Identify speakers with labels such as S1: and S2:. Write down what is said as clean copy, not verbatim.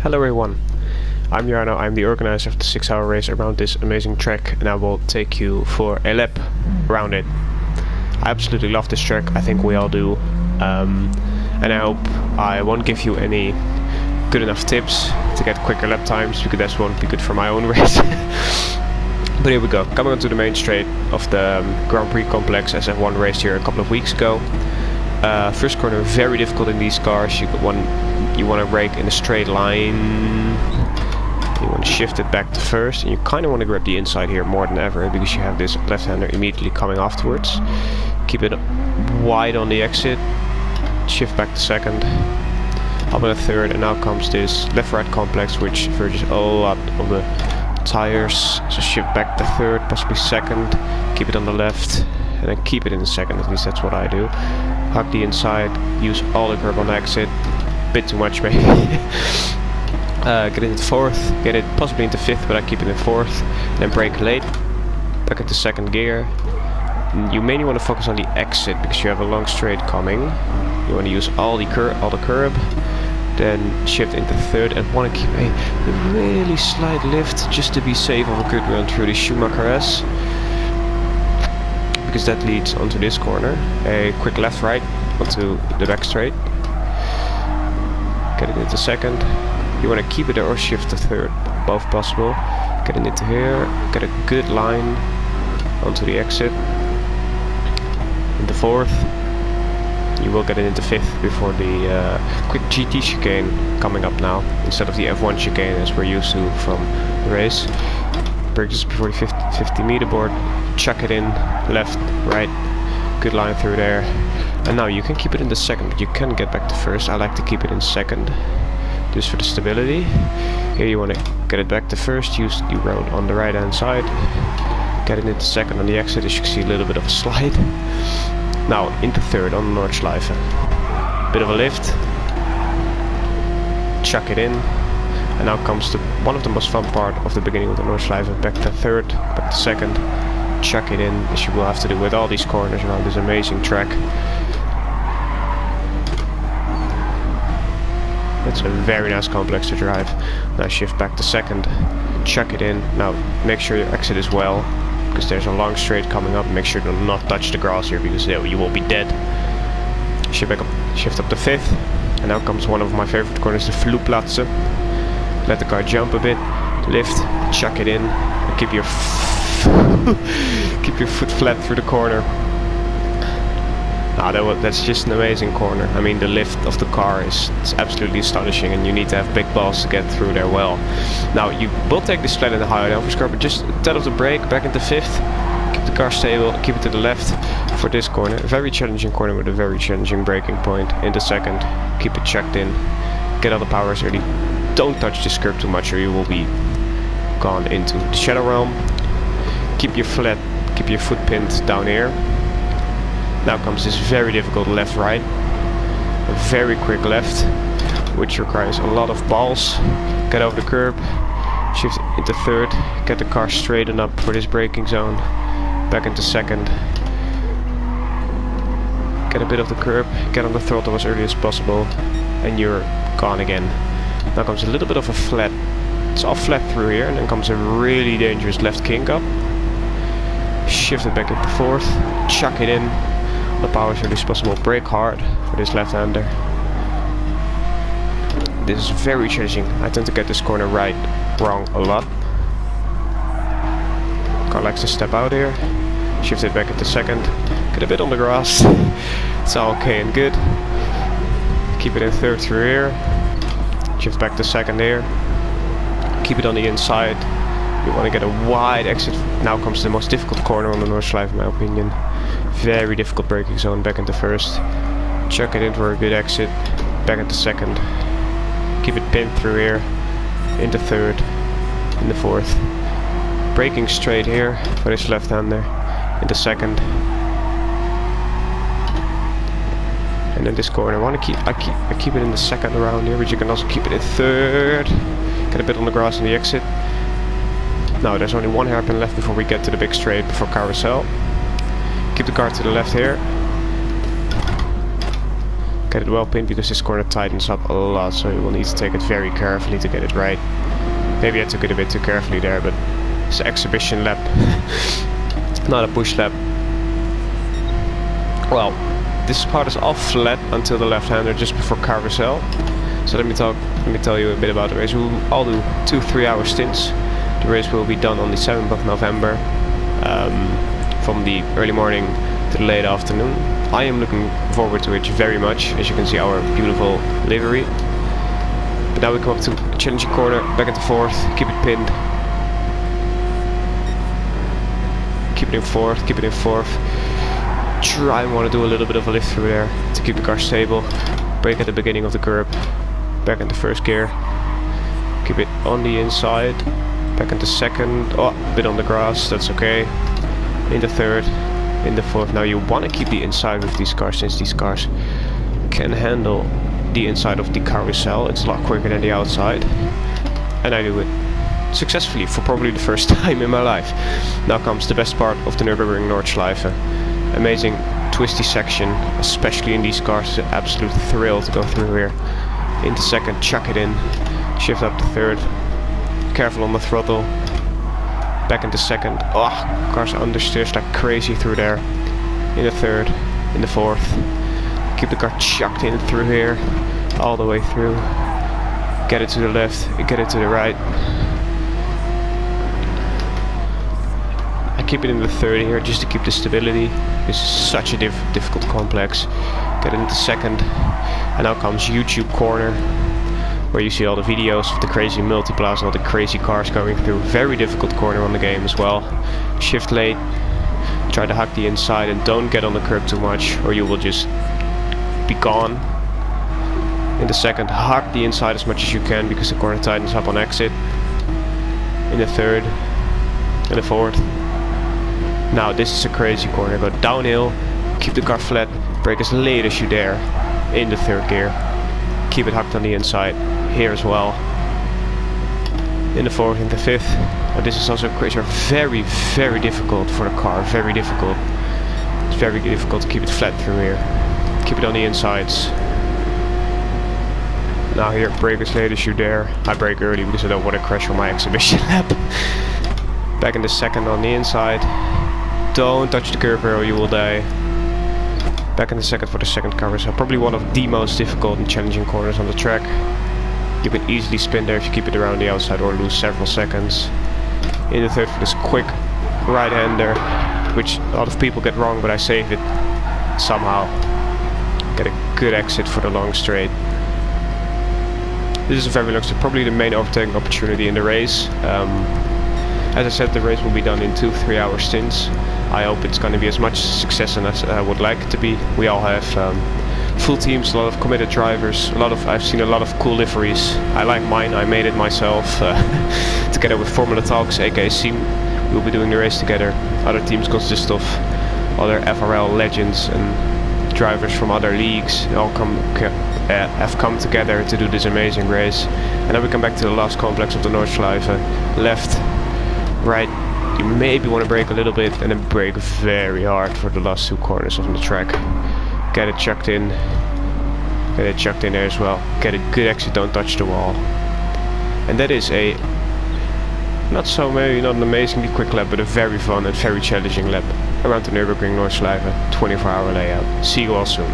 S1: Hello everyone, I'm Jarno, I'm the organizer of the 6-hour race around this amazing track, and I will take you for a lap around it. I absolutely love this track, I think we all do, and I hope I won't give you any good enough tips to get quicker lap times, because that won't be good for my own race. But here we go, coming onto the main straight of the Grand Prix complex, as I won raced here a couple of weeks ago. First corner very difficult in these cars. You want to brake in a straight line. You want to shift it back to first, and you kind of want to grab the inside here more than ever because you have this left-hander immediately coming afterwards. Keep it wide on the exit. Shift back to second. Up in a third, and now comes this left-right complex, which verges a lot of the tires. So shift back to third, possibly second. Keep it on the left, and then keep it in the second. At least that's what I do. Hug the inside, use all the curb on the exit. Bit too much maybe. Get it into fourth, get it possibly into fifth, but I keep it in fourth. Then brake late, back into second gear. And you mainly want to focus on the exit because you have a long straight coming. You want to use all the curb. Then shift into third and want to keep a really slight lift just to be safe of a good run through the Schumacher S. Because that leads onto this corner. A quick left right onto the back straight. Get it into second. You want to keep it there or shift to third, both possible. Get it into here, get a good line onto the exit. Into fourth. You will get it into fifth before the quick GT chicane coming up now, instead of the F1 chicane as we're used to from the race. Brake just before the 50 meter board, chuck it in, left, right, good line through there. And now you can keep it in the second, but you can get back to first. I like to keep it in second, just for the stability. Here you want to get it back to first, use the road on the right hand side. Get it into second on the exit, as you can see a little bit of a slide. Now into third on the nordschleife. Bit of a lift. Chuck it in. And now comes one of the most fun part of the beginning of the nordschleife. Back to third, back to second. Chuck it in, as you will have to do with all these corners around this amazing track. It's a very nice complex to drive. Now shift back to second, chuck it in. Now make sure your exit is well, because there's a long straight coming up. Make sure to not touch the grass here, because you will be dead. Shift up to fifth, and now comes one of my favorite corners, the Formulatalks. Let the car jump a bit, lift, chuck it in, and keep your keep your foot flat through the corner. That's just an amazing corner. I mean, the lift of the car is absolutely astonishing, and you need to have big balls to get through there well. Now you will take this flat in the higher downforce car, but just instead of the brake, back into fifth, keep the car stable, keep it to the left for this corner. A very challenging corner with a very challenging braking point. Into second, keep it checked in, get all the powers early. Don't touch this curb too much or you will be gone into the shadow realm. Keep your foot pinned down here. Now comes this very difficult left-right. A very quick left, which requires a lot of balls. Get over the curb, shift into third, get the car straightened up for this braking zone. Back into second. Get a bit of the curb, get on the throttle as early as possible, and you're gone again. Now comes a little bit of a flat. It's all flat through here, and then comes a really dangerous left kink up. Shift it back into fourth, chuck it in. The power as early as possible, brake hard for this left-hander. This is very challenging. I tend to get this corner wrong a lot. Car likes to step out here. Shift it back into second. Get a bit on the grass. It's all okay and good. Keep it in third through here. Shift back to second here. Keep it on the inside. You want to get a wide exit. Now comes the most difficult corner on the nordschleife, in my opinion. Very difficult braking zone. Back into first. Chuck it in for a good exit. Back into second. Keep it pinned through here. Into third. Into fourth. Braking straight here for this left-hander. Into second. And then this corner. I keep it in the second around here, but you can also keep it in third. Get a bit on the grass on the exit. Now there's only one hairpin left before we get to the big straight before carousel. Keep the car to the left here. Get it well pinned because this corner tightens up a lot, so you will need to take it very carefully to get it right. Maybe I took it a bit too carefully there, but it's an exhibition lap, not a push lap. Well, this part is all flat until the left-hander just before carousel. So let me tell you a bit about the race. We will all do 2 3-hour stints. The race will be done on the 7th of November, from the early morning to the late afternoon. I am looking forward to it very much. As you can see, our beautiful livery. But now we come up to a challenging corner, back into 4th, keep it pinned. Keep it in 4th, keep it in 4th. Try and want to do a little bit of a lift through there to keep the car stable. Brake at the beginning of the curb, back into 1st gear. Keep it on the inside, back into 2nd, oh, a bit on the grass, that's okay. Into 3rd, into 4th. Now you want to keep the inside with these cars, since these cars can handle the inside of the carousel. It's a lot quicker than the outside, and I do it successfully for probably the first time in my life. Now comes the best part of the Nürburgring Nordschleife. Amazing twisty section, especially in these cars. It's an absolute thrill to go through here. Into 2nd, chuck it in, shift up to 3rd, careful on the throttle, back into 2nd. Oh, cars understeers like crazy through there. Into 3rd, into 4th, keep the car chucked in through here, all the way through. Get it to the left, get it to the right. I keep it in the 3rd here just to keep the stability. This is such a difficult complex. Get it into 2nd, and now comes YouTube corner, where you see all the videos of the crazy multiplas and all the crazy cars going through. Very difficult corner on the game as well. Shift late, try to hug the inside, and don't get on the curb too much or you will just be gone. In the 2nd, hug the inside as much as you can because the corner tightens up on exit. In the 3rd, in the 4th. Now this is a crazy corner. Go downhill, keep the car flat, brake as late as you dare. In the 3rd gear, keep it hugged on the inside. Here as well. In the 4th, in the 5th. And this is also crazy. Very, very difficult for the car. Very difficult. It's very difficult to keep it flat through here. Keep it on the insides. Now here, brake as late as you dare. I brake early because I don't want to crash on my exhibition lap. Back in the 2nd on the inside. Don't touch the curb or you will die. Back in the 2nd for the 2nd carousel. Probably one of the most difficult and challenging corners on the track. You can easily spin there if you keep it around the outside or lose several seconds. In the 3rd for this quick right-hander, which a lot of people get wrong, but I save it somehow. Get a good exit for the long straight. This is a very long straight, probably the main overtaking opportunity in the race. As I said, the race will be done in 2 3-hour stints. I hope it's going to be as much success as I would like it to be. We all have full teams, a lot of committed drivers. I've seen a lot of cool liveries. I like mine. I made it myself together with Formulatalks, aka Sim. We'll be doing the race together. Other teams consist of other FRL legends and drivers from other leagues. They all have come together to do this amazing race. And then we come back to the last complex of the Nordschleife. Left, right. You maybe want to brake a little bit and then brake very hard for the last 2 corners of the track. Get it chucked in. Get it chucked in there as well. Get a good exit, don't touch the wall. And that is a maybe not an amazingly quick lap, but a very fun and very challenging lap around the Nürburgring Nordschleife 24-hour layout. See you all soon.